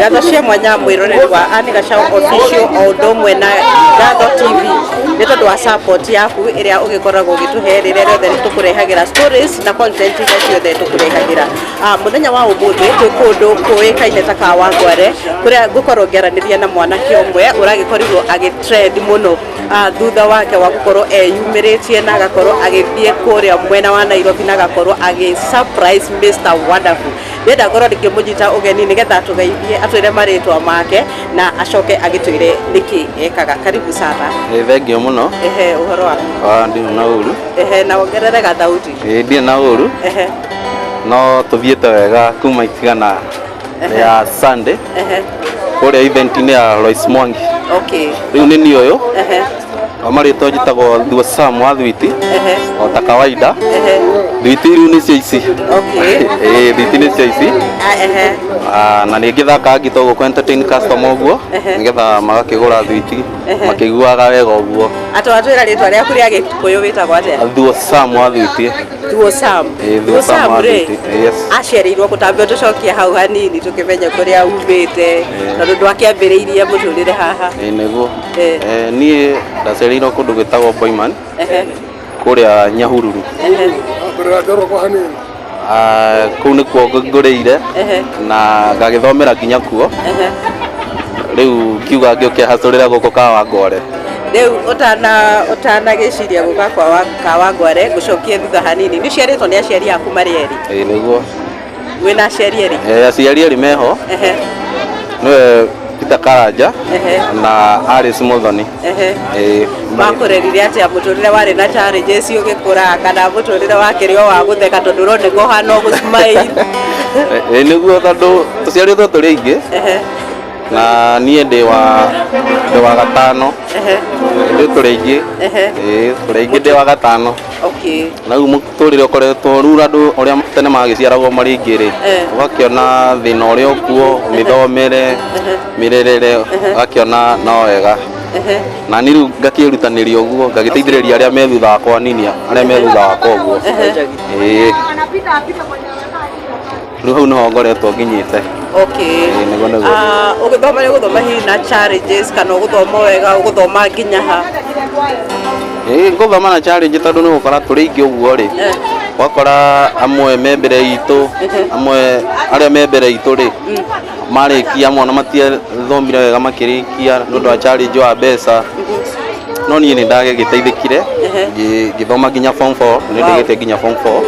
Gatho cia mwanya mwiroreri wa Anne Gachagua official o ndomwe na Gatho TV nĩ tondũ wa support yaku ĩrĩa ũgĩkoragwo ũgĩtũhe rĩrĩa rĩothe tũkũrehagira stories na content iria ciothe tũkũrehagira. Mũthenya wa ũmũthĩ twĩ kũndũ kũĩkaine ta ka Wangware kũrĩa ngũkorwo ngĩaranĩria na mwanake ũmwe ũragĩkorirwo agĩtrend mũno thutha wake wa gũkorwo eyumĩrĩtie na agakorwo agĩthiĩ kũrĩa mwena wa Nairobi na agakorwo surprise Mr. Wonderful. Ndenda ngorwo ndĩkĩmũnyita ũgeni nĩgetha tũgeithie atwĩre marĩtwa make na acoke agĩtwĩre nĩkĩ ekaga. Karibu sana. Thengio mũno. Ũhoro waku? Ndirĩ na ũru. Na wongerere gathauti. Ndirĩ na ũru. No tũthiĩte wega kuma itigana ya Sunday. Kũrĩa event-inĩ ya Lois Mwangi. Okay. Rĩu nĩ niĩ ũyũ. Amarĩtwo njĩtagwo Thuo Sam wa Thwiti. O ta kawaida. Thwiti rĩu nĩ cia ici. Okay. Thwiti nĩ cia ici. Na nĩ ngĩthaka ngito gũkũ entertain customer ũguo nĩgetha magakĩgũra thwiti makĩiguaga wega ũguo. Atwatwĩra rĩtwa rĩaku rĩa Gĩkũyũ wĩtagwo atĩa? Thuo Sam wa Thwiti. Thuo Sam. Thuo Sam wa Thwiti. Yes. Aciarĩirwo gũtambia tũcokie hau hanini tũkĩmenya kũrĩa umĩte tondũ ndwakĩambĩrĩirie mũtũrĩre haha. Nĩguo. Niĩ ndaciarĩirwo kũndũ gwĩtagwo Boyman. Kũrĩa Nyahururu. Kũu nĩkuo ngũrĩire na ngagĩthomera nginya kuo. Rĩu kiuga ngĩũke hacũrĩra gũkũ ka Wangware. Rĩu ũtanagĩciria gũka kwa Wangware gũcokie thutha hanini nĩ ciarĩtwo nĩ aciari aku marĩ erĩ? Nĩguo. Wĩna aciari erĩ? Aciari erĩ meho. Nĩwe Peter Karanja na Alice Muthoni. Makũrerire atĩa mũtũrĩre warĩ na challenges ũgĩkũra kana mũtũrĩre wakĩrĩ o wa gũtheka tondũ ũroneka ũhana ũgũsmile? Nĩguo tondũ tũciarĩtwo tũrĩ aingĩ na niĩ ndĩ wa gatano. Rĩu tũrĩ aingĩ. Tũrĩ aingĩ ndĩ wa gatano. Na rĩu mũtũrĩre ũkoretwo rĩu andũ ũrĩa tene magĩciaragwo marĩ aingĩ rĩ ũgakĩona thĩna ũrĩa ũkuo mĩthomere mĩrerere ũgakĩona no wega. Na niĩ rĩu ngakĩrutanĩria ũguo ngagĩteithĩrĩria arĩa me thutha wakwa nini arĩa me thutha wakwa ũguo. Rĩu hau nĩho ngoretwo nginyĩte. Ũgĩthoma nĩ gũthoma hihi na challenges kana ũgũthoma wega ũgũthoma nginya ha? Ngũthoma na challenge tondũ nĩ gũkora tũrĩ aingĩ ũguo rĩ wakora amwe me mbere itũ amwe arĩa me mbere itũ rĩ marĩkia amwe ona matiathomire wega makĩrĩkia nĩ ũndũ wa challenge wa mbeca. No niĩ nĩ ndagĩteithĩkire ngĩthoma nginya form 4 nĩ ndĩgĩte nginya form 4.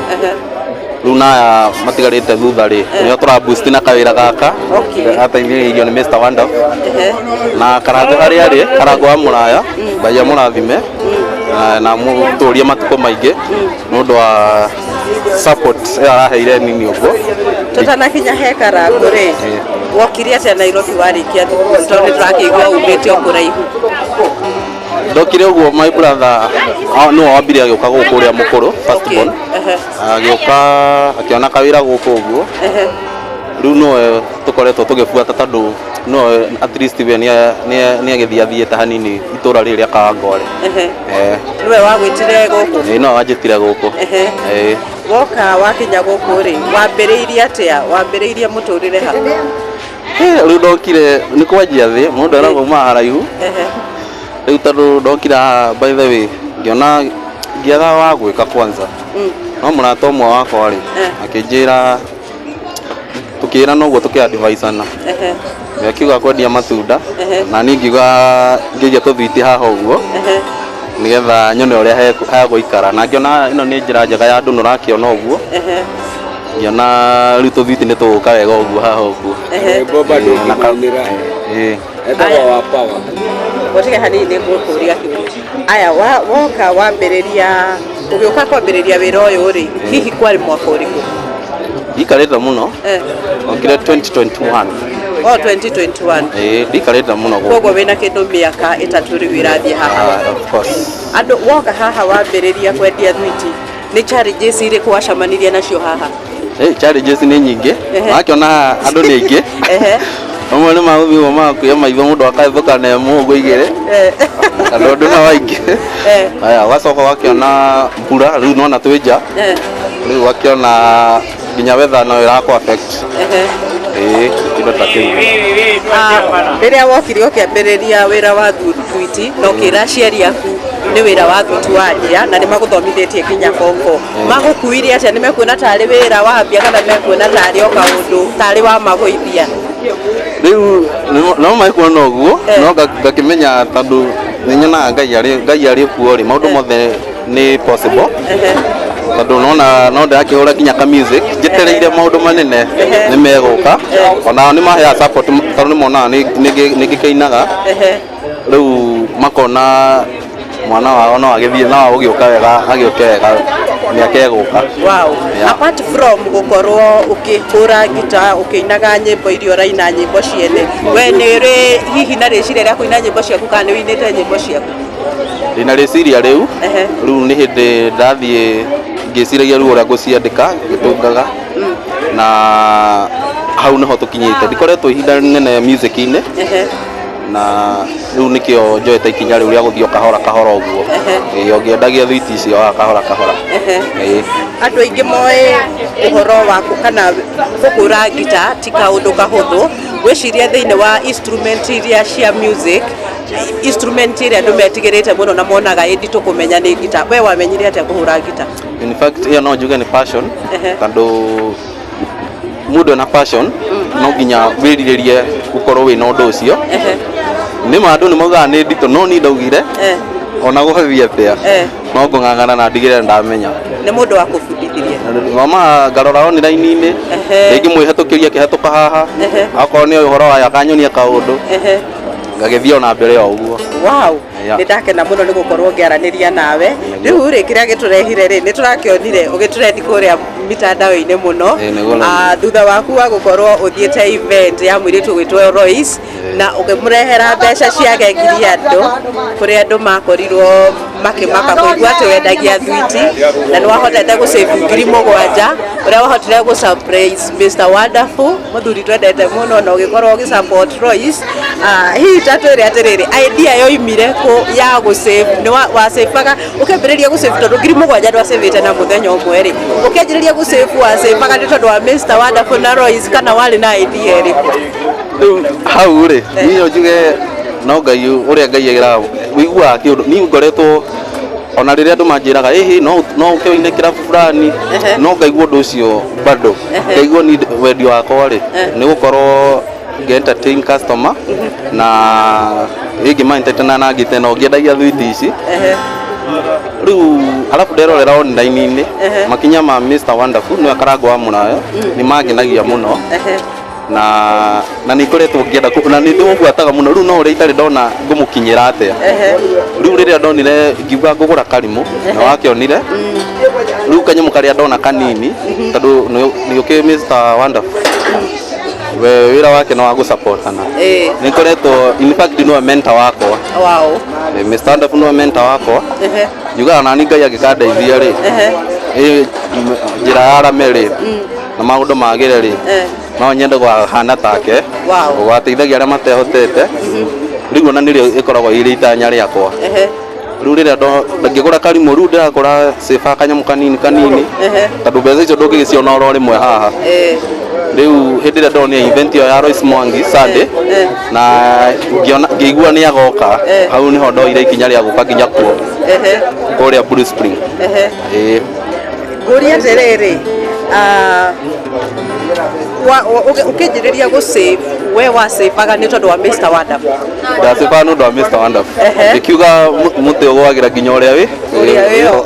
Rĩu naya matigarĩte thutha rĩ nĩo tũra boost na kawĩra gaka ateithĩrĩirio nĩ Mr. Wonderful na Karango harĩa arĩ Karango wa Mũraya Ngai amũrathime na mũtũrie matukũ maingĩ nĩ ũndũ wa support araheire nini ũguo. Tũtanakinya he Karango rĩ wokire atĩa Nairobi warĩkia thukuru tondũ nĩ tũrakĩigua umĩte o kũraihu? Ndokire ũguo my brother no wambire agĩũka gũkũ ũrĩa mũkũrũ first born agĩũka akĩona kawĩra gũkũ ũguo. Rĩu nowe tũkoretwo tũgĩbuata tondũ no at least we nĩ agĩthiathiĩte hanini itũra rĩrĩa ka Wangware. Nĩwe wagwĩtire gũkũ? No wanjĩtire gũkũ. Woka wakinya gũkũ rĩ wambĩrĩirie atĩa wambĩrĩirie mũtũrĩre ha? Rĩu ndokire nĩ kwanjia thĩ mũndũ arauma haraihu. Rĩu tondũ ndokira by the way ngĩona ngĩaga wa gwĩka kwanza. No mũrata ũmwe wakwa rĩ akĩnjĩra tukĩra noguo tũkĩadviceana. Akiuga kwendia matunda na niĩ ngiuga ngĩikia tũthwiti haha ũguo nĩgetha nyone ũrĩa hegũikara na ngĩona ĩno nĩ njĩra njega ya andũ nũrakĩona ũguo. Ngĩona rĩu tũthwiti nĩ tũgũka wega ũguo haha ũguo. Etagwo wa power. Wotige hanini nĩ ngũkũria kĩũria. Aya woka wambĩrĩria ũgĩũka kwambĩrĩria wĩra ũyũ rĩ hihi kwarĩ mwaka ũrĩkũ? Ndikarĩte mũno. Okire 2021. 2021. Ndikarĩte mũno. Koguo wĩna kĩndũ mĩaka ĩtatũ rĩu ĩrathiĩ haha. Of course. Andũ woka haha wambĩrĩria kwendia thwiti nĩ challenges irĩkũ wacemanirie nacio haha? Challenges nĩ nyingĩ. Wakĩona andũ nĩ aingĩ. Amwe nĩ magũthiĩ makuoya maitho mũndũ akaethũka na mũgũ igĩrĩ. Andũ na waingĩ. Aya wacoka wakĩona mbura rĩu nona twĩ nja. Rĩu wakĩona nginya weather no ĩrakũ affect. kindo ta kiu riria wokire ukiambiriria wira wa thuiti no kira aciari aku ni wira wa thuiti wa njia na ni maguthomithitie kinya kongo magukuire acia ni mekuona tari wira wa mbia kana mekuona tari o kaundu tari wa magoithia riu no maikuona uguo no ngakimenya tondu ninyonaga ngai ari kuo ri maundu mothe ni possible tondu no ndakihura kinya ka music njetereire maundu manene ni meguka ona ni mahea support tondu ni mona ni ngikeinaga riu makona mwana wao no agithie na ugiuka wega agioke wega ni akeguka. Wow. Apart from gukorwo ukihura gita ukinaga nyimbo irio raina nyimbo ciene we ni ri hihi na riciria ria kuina nyimbo ciaku kana ni winite nyimbo ciaku? Ndina riciria riu ni hindi ndathie ngiciragia ruo ria guciandika gitungaga na hau niho tukinyite ndikoretwo ihinda nene music-ini na riu nikio njoete ikinya riu ria guthio kahora uguo ngiendagia thwiti icio kahora andu aingi moe uhoro waku kana gukura gita ti kaundu kahuthu wiciria thiini wa instrument iria cia music instrument iria andu metigirite muno na monaga inditu kumenya ni gita we wamenyire atia kuhura gita? In fact hiyo no njuge ni passion tondu mundu na passion no nginya wiriririe gukorwo wina undu ucio ni mandu ni maugaga ni ndito no ni ndaugire ona guhathia atia no ngung'ang'ana na ndigire ndamenya ni mundu wa kubundithiria mama ngarora online-ini ringi mwihatukiria kihatuka haha akorwo ni uhoro waya kanyonia kaundu ngagithia ona mbere ya uguo. Wow, ndakena muno ni gukorwo ngiaraniria nawe riu ri kiria giturehire ri ni turakionire ugiturendi kuria mitandao-ini muno thutha waku wa gukorwo uthiete event ya mwiritu gwitwo Royce na ukimurehera mbeca ciake ngiri andu kuri andu makorirwo makimaka kuigua ati wendagia thwiti na ni wahotete gusave ngiri 7 uria wahotire gu surprise Mr Wonderful muthuri twendete muno na ugikorwo ugi support Royce hii tatu iri atiriri idea yo imire ko ya gusave ni wa save ukembiriria gusave tondu ngiri 7 ndwasavite na muthenya umwe ri ukenjiriria gusave wa save ni tondu wa Mr Wonderful na Royce kana wali na idea ri hau ri niyo njuge no ngai uria ngai agira wiguaga kiundu ni ngoretwo ona riria andu manjiraga hihi no ukeoine kirabu fulani no ngaigua undu ucio bado ngaigua ni wendi wakwa ri ni gukorwo entertain customer na igi maintetana na ngite no ngiendagia thwiti ici riu alafu nderorera online-ini makinya ma Mr Wonderful ni akarangwa munayo ni magenagia muno na ni koretwo ngienda na ni ndimubwataga muno riu no uri itari ndona ngumukinyira atia riu riria ndonire ngiuga ngugura karimu na wakionire riu kanyamu karia ndona kanini tondu ni uki Mr Wonderful we wira wake no wagu supportana ni koretwo in fact no mentor wako. Wow. Mr Wonderful no mentor wako yuga na ni ngai agikandeithia ri njira ya rameri na maundu magire ri no nyende gwa hana take gwateithagia aria matehotete riu na nirio ikoragwo iri itanya riakwa riu riria ngigura karimu riu ndirakora sifa kanyamu kanini tondu mbeca icio ndungigiciona oro rimwe haha riu hindi ria ndonire event ya Royce Mwangi Sunday na ngigua ni agoka hau niho ndoire ikinya ria guka nginya kuo kuria Blue Spring nguria atiriri ukijiriria gusave we wa save ni tondu wa Mr Wonderful da save no ndo Mr Wonderful ikiuga muti ugwagira nginya uria wi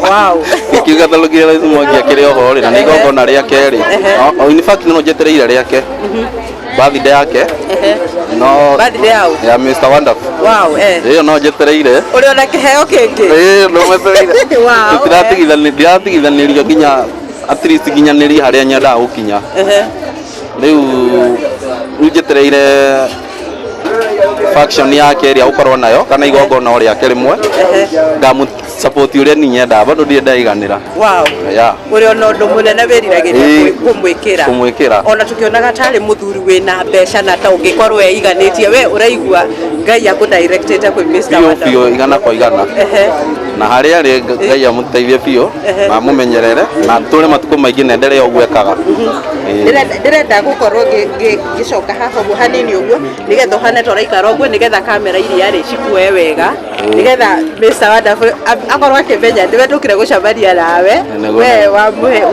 wow ikiuga thalugira Royce Mwangi akiri oho ri na ni gongo na ria keri in fact no njetereire riake birthday yake no birthday yao ya Mr Wonderful. Wow iyo no njetereire uri ona kiheo kingi no metereire wow tiratigithanirio nginya at least nginyanirie haria nyendaga gukinya riu njetereire faction yake iria ukorwo nayo kana igongona uria kerimwe ngamu support uria ni nyenda bado ndie ndaiganira. Wow uri ona undu munene wiriragiria kumwikira ona tukionaga tari muthuri wina mbeca na ta ungikorwo eiganitie we uraigua ngai aku directed kwi Mr Wonderful igana kwa igana na harĩa rĩ Ngai amũteithie biũ na mũmenyerere na tũre matukũ maingĩ na endelee ũguo ekaga. Ndĩrenda gũkorwo ngĩcoka haha ũguo hanini ũguo nĩgetha ũhane tũraikara ũguo nĩgetha kamera iria rĩ cikue wega nĩgetha Mr. Wonderful akorwo akĩmenya nĩwe tũkire gũcemania nawe we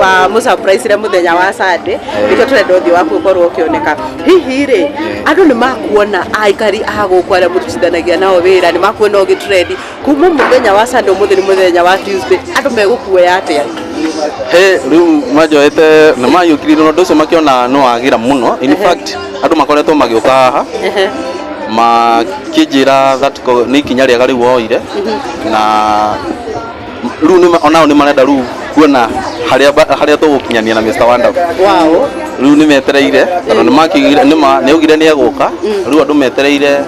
wa mũsurprise re mũthenya wa Sunday nĩkĩo tũrenda ũthiũ waku ũkorwo ũkĩoneka. Hihi rĩ andũ nĩ makuona aikari a gũkũ arĩa mũrutithanagia nao wĩra nĩ makuona ũgĩtrend kuma mũthenya wa Sunday ũmũthĩ nĩ mũthenya wa Tuesday andũ megũkuoya atĩa? Rĩu manjoete nĩ mayũkire no ũndũ ũcio makĩona no wagira mũno. In fact andũ makoretwo magĩũka haha makĩnjĩra that nĩ ikinya rĩega rĩu oire na rĩu onao nĩ marenda rĩu kuona harĩa tũgũkinyania na Mr. Wonderful. Wow. Rĩu nĩ metereire tondũ nĩ makĩugire nĩ augire nĩ egũka rĩu andũ metereire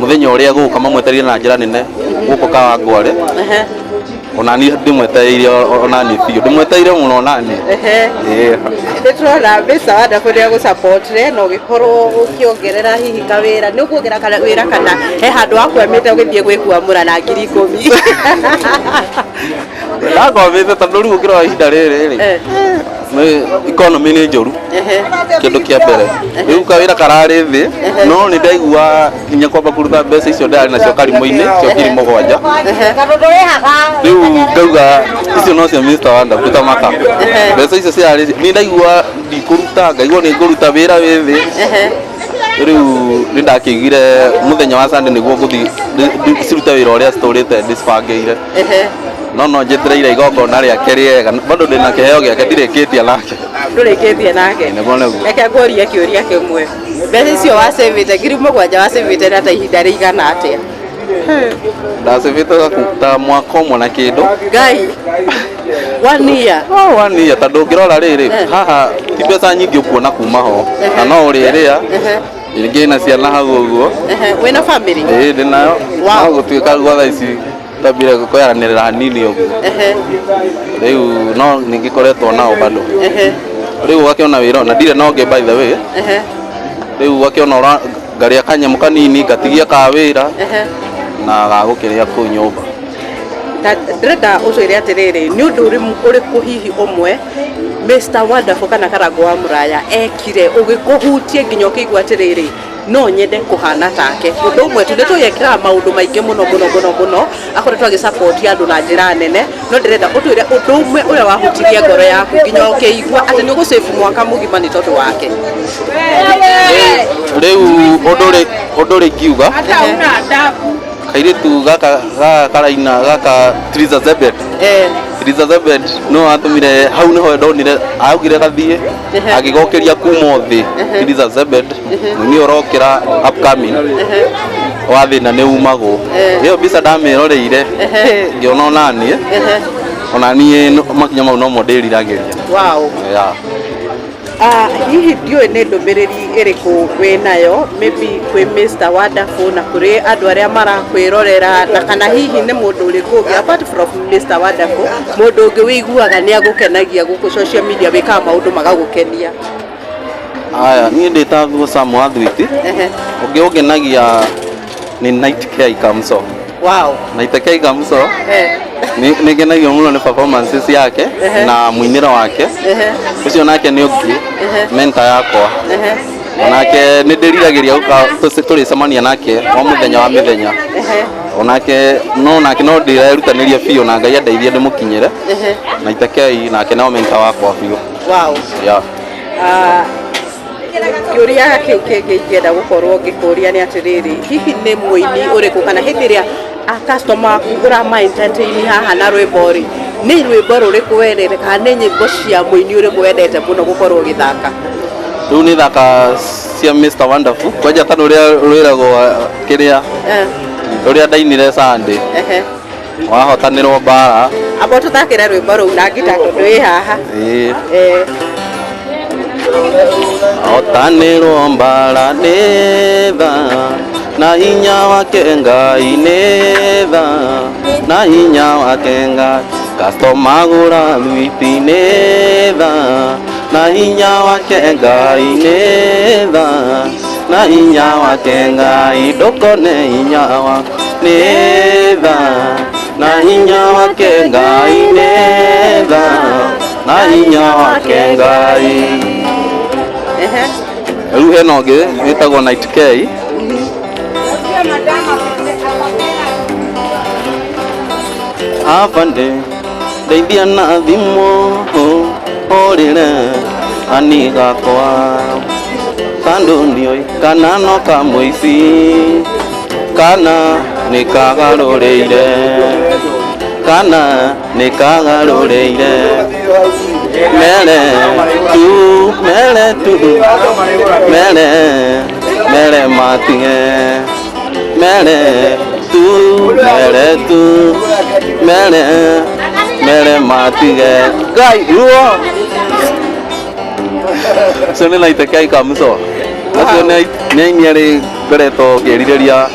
mũthenya ũrĩa egũka mamwetereire na njĩra nene gũkũ Kawangware. Ona ni ndimwetereire ona ni biũ ndimwetereire mũno ona ni ndĩtũrona Mr. Wonderful nĩ egũsupport re no gĩkorwo ũkĩongerera hihi kawĩra nĩ ũkuongerera wĩra kana he handũ wakwamĩte ũgĩthiĩ gwĩkuamũra na 10,000 ndakwamĩte tondũ rĩu ũkĩrora ihinda rĩrĩ economy nĩ njũru kĩndũ kĩa mbere rĩu kawĩra kararĩ thĩ no nĩ ndaigua nginya kwamba kũruta mbeca icio ndarĩ nacio karimũ-inĩ cio 7,000 rĩu ngauga icio no cio Mr. Wonderful tamaka mbeca icio ciarĩ nĩ ndaigua ndikũruta ngaigua nĩ ngũruta wĩra wĩ thĩ rĩu nĩ ndakĩigire mũthenya wa Sunday nĩguo ngũthiĩ cirute wĩra ũrĩa citũrĩte ndĩcibangĩire no njetereire igongona rĩake rĩega bado ndĩna kĩheo gĩake ndirĩkĩtie nake. Ndũrĩkĩtie nake reke ngũrie kĩũria kĩmwe mbeca icio wacĩvĩte 7,000 wacĩvĩte na ta ihinda rĩigana atĩa? Ndacĩvĩte ta mwaka ũmwe na kĩndũ. Ngai 1 year? 1 year tondũ ũngĩrora rĩrĩ haha ti mbeca nyingĩ ũkuona kuma ho na no ũrĩrĩa rĩngĩ na ciana hau ũguo. Wĩna family? Ndĩnayo no gũtuĩka gwa thaa ici tabire kũyaranĩrĩra hanini ũguo rĩu no nĩngĩkoretwo nao bado rĩu ũgakĩona wĩra na ndirĩ nonge by the way rĩu ũgakĩona ngarĩa kanyamũ kanini ngatigia ka wĩra na gagũkĩrĩa kũu nyũmba. Ndĩrenda ũtwĩre atĩrĩrĩ nĩ ũndũ ũrĩkũ hihi ũmwe Mr. Wonderful kana Karangũ wa Mũraya ekire ũgĩkũhutie nginya ũkĩigua atĩrĩrĩ no nyende kũhana take ũndũ ũmwe tu nĩ tũgĩkaga maũndũ maingĩ mũno akoretwo agĩsupport andũ na njĩra nene no ndĩrenda ũtwĩre ũndũ ũmwe ũrĩa wahutirie ngoro yaku nginya ũkĩigua atĩ nĩ ũgũsave mwaka mũgima nĩ tondũ wake? Rĩu ũndũ ũrĩ ngiuga kairĩtu gaka karaina gaka Triza Zebed Triza Zebed no atũmire hau nĩho ndonire augire gathiĩ agĩgokeria kuma thĩ Triza Zebed nĩ ũrokĩra upcoming wa thĩna nĩ umagwo ĩyo mbica ndamĩroreire ngĩona ona niĩ makinya mau no mo ndĩriragĩria. Wow. Hihi ndiũĩ nĩ ndũmĩrĩri ĩrĩkũ wĩnayo maybe kwĩ Mr. Wonderful na kũrĩ andũ arĩa marakwĩrorera na kana hihi nĩ mũndũ ũrĩkũ ũngĩ apart from Mr. Wonderful mũndũ ũngĩ wĩiguaga nĩ agũkenagia gũkũ social media wĩkaga maũndũ magagũkenia? Niĩ ndĩtagwo Sam wa Thwiti ũngĩ ũngenagia nĩ Night K Kamso. Wow. Night K Kamso nĩ ngenagio mũno nĩ performances yake na mũinĩro wake ũcio nake nĩ ũngĩ mentor yakwa onake nĩ ndĩriragĩria tũrĩcemania nake o mũthenya wa mĩthenya onake no ndĩrerutanĩria biũ na Ngai andeithie ndĩmũkinyĩre Night K nake no mentor wakwa biũ. Wow. Kĩũria kĩu kĩngĩ ingĩenda gũkorwo ngĩkũria nĩ atĩrĩrĩ hihi nĩ mũini ũrĩkũ kana hĩndĩ ĩrĩa customer aku ũrama entertain haha na rwĩmbo rĩ nĩ rwĩmbo rũrĩkũ wendete kana nĩ nyĩmbo cia mũini ũrĩkũ wendete mũno gũkorwo ũgĩthaka? Rĩu nĩ thaka cia Mr. Wonderful kwanja ta rũrĩa rwĩragwo kĩrĩa rũrĩa ndainire Sunday wahotanĩrwo mbara amba tũthakĩre rwĩmbo rũu na ngita tondũ wĩ haha. Hotanĩrwo mbara nĩ tha na hinya wake Ngai nĩ tha na hinya wake Ngai customer gũra thwiti nĩ tha na hinya wake Ngai nĩ tha na hinya wake Ngai ndũkone hinya wake nĩ tha na hinya wake Ngai nĩtha na hinya wake Ngai. Rĩu hena ũngĩ wĩtagwo Night K. Afande ndeithia na thimũ ũrĩre ani gakwa tondũ ndiũĩ kana no kamũici kana nĩ kagarũrĩire kana nĩ kagarũrĩire mere tu mere matige mere tu mere matige Ngai ruo so nĩ Night K kamũco acio nĩ inyarĩ ngoretwo ngĩrirĩria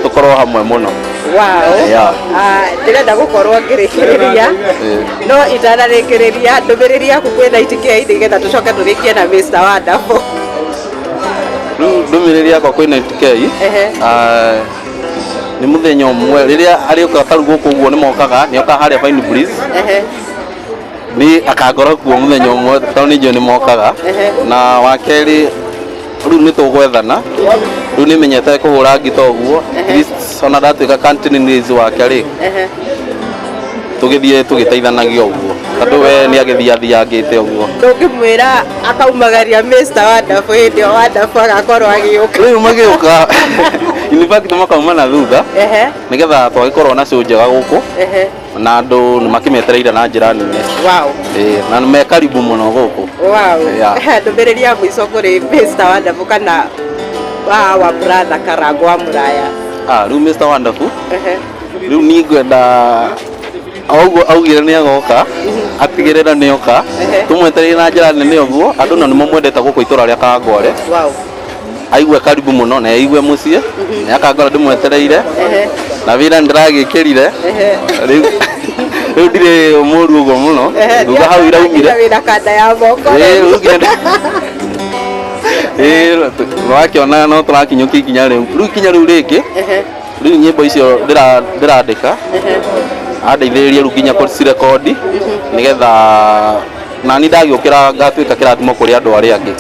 tũkorwo hamwe mũno. Wow. Ndĩrenda gũkorwo ngĩrĩkĩrĩria no itanarĩkĩrĩria ndũmĩrĩri yaku kwĩ Night K nĩgetha tũcoke tũrĩkie na Mr. Wonderful. Rĩu ndũmĩrĩri yakwa kwĩ Night K nĩ mũthenya ũmwe rĩrĩa arĩũka tarũ gũkũ ũguo nĩ mokaga nĩoka harĩa Fine Breeze nĩ akangora kuo mũthenya ũmwe tondũ nĩ njũĩ nĩ mokaga na wa kerĩ rĩu nĩ tũgwethana rĩu nĩ menyete kũhũra ngita ũguo ona ndatuĩka cantonese wake rĩ tũgĩthiĩ tũgĩteithanagia ũguo tondũ we nĩ agĩthiathiyangĩte ũguo ndũngĩmwĩra akaumagaria Mr. Wonderful hĩndĩ ĩyo Wonderful agakorwo agĩũka rĩu magĩũka in fact makauma na thutha nĩgetha twagĩkorwo na show njega gũkũ na andũ nĩ makĩmetereire na njĩra nene na me karibu mũno gũkũ. Ndũmĩrĩri ya mũico kũrĩ Mr. Wonderful kana wa brother Karangũ wa Mũraya. Rĩu Mr. Wonderful rĩu niĩ ngwenda augire nĩ agoka atigĩrĩra nĩ oka tũmwetereire na njĩra nene ũguo andũ na nĩmo mwendete gũkũ itũra rĩa Kangore aigue karibu mũno na aigue mũciĩ nĩ akangora ndĩmwetereire na wĩra ndĩragĩkĩrire rĩu ndirĩ mũru ũguo mũno thutha hau iraumire wakĩona no tũrakinyũkia ikinya rĩu ikinya rĩu rĩngĩ rĩu nyĩmbo icio ndĩrandĩka andeithĩrĩrie rĩu nginya kũcirekondi nĩgetha nani ndagĩũkĩra ngatuĩka kĩrathimo kũrĩ andũ arĩa angĩ.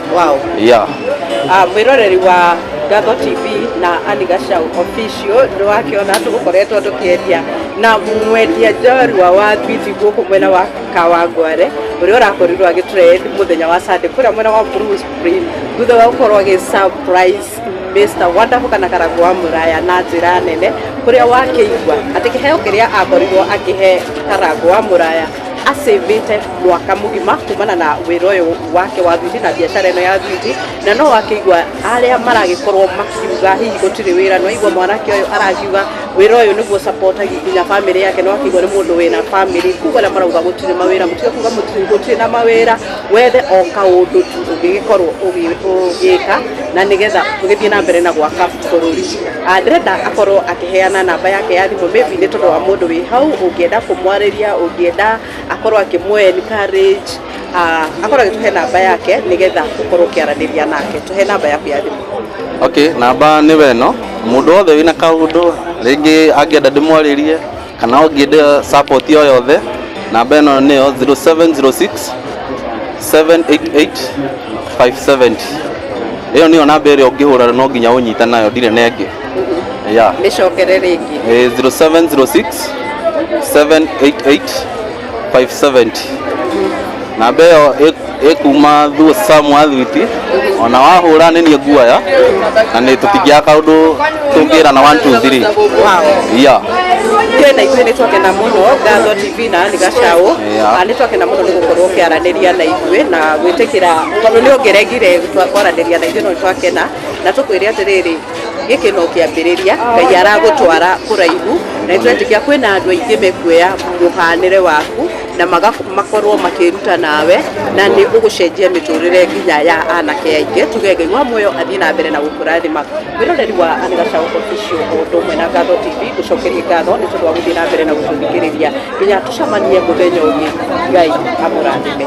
Mwĩroreri wa Ngatho TV na Annie Gachau official nĩ wakĩona tũgũkoretwo tũkĩendia na mwendia njorua wa thwiti gũkũ mwena wa Kawangware ũrĩa ũrakorirwo agĩtrend mũthenya wa Sunday kũrĩa mwena wa Bruce Spring thutha wa gũkorwo agĩ-surprise Mr. Wonderful kana Karangũ wa Mũraya na njĩra nene kũrĩa wakĩigua atĩ kĩheo kĩrĩa akorirwo akĩhe Karangũ wa Mũraya asĩvĩte mwaka mũgima kumana na wĩra ũyũ wake wa thwiti na biacara ĩno ya thwiti na no wakĩigua arĩa maragĩkorwo makiuga hihi gũtirĩ wĩra no igua mwanake ũyũ arakiuga wĩra ũyũ nĩguo supportagia nginya family yake no wakĩigua nĩ mũndũ wĩna family kuga arĩa marauga gũtirĩ mawĩra mũtige kuga gũtirĩ na mawĩra wethe o kaũndũ tu ũngĩgĩkorwo ũgĩka na nĩgetha tũgĩthiĩ na mbere na gwaka bũrũri. Ndĩrenda akorwo akĩheana namba yake ya thimũ maybe nĩ tondũ wa mũndũ wĩ hau ũngĩenda kũmwarĩria ũngĩenda akorwo akĩmwe encourage akorwo agĩtũhe namba yake nĩgetha ũkorwo ũkĩaranĩria nake. Tũhe namba yaku ya thimũ. Namba nĩ weno mũndũ wothe wĩna kaũndũ rĩngĩ angĩenda ndĩmwarĩrie kana ũngĩenda support o yothe namba ĩno nĩyo 0706 788 570 ĩyo nĩyo namba ĩrĩa ũngĩhũra no nginya ũnyita nayo ndirĩ na ĩngĩ. Nĩcokere rĩngĩ 0706 788 570 namba ĩyo ĩkuma Sam wa thwiti ona wahũra nĩ niĩ nguoya na nĩ tũtingĩaga kaũndũ tũngĩra na 1 2 3. Tena ithuĩ nĩ twakena mũno Ngatho TV na Annie Gachau nĩ twakena mũno nĩ gũkorwo ũkĩaranĩria na ithuĩ na gwĩtĩkĩra tondũ nĩ ũngĩregire kwaranĩria na ithuĩ no nĩ twakena na tũkwĩre atĩrĩrĩ gĩkĩ no kĩambĩrĩria Ngai aragũtwara kũraihu na nĩtwetĩkia kwĩna andũ aingĩ mekuoya mũhanĩre waku na makorwo makĩruta nawe na nĩ ũgũcenjia mĩtũrĩre nginya ya anake aingĩ tuge Ngai wa muoyo athiĩ na mbere na gũkũrathima. Mwĩroreri wa Annie Gachau official ũndũ ũmwe na Ngatho TV gũcokeria ngatho nĩ tondũ wa gũthiĩ na mbere na gũtũthikĩrĩria nginya tũcemanie mũthenya ũngĩ. Ngai amũrathime.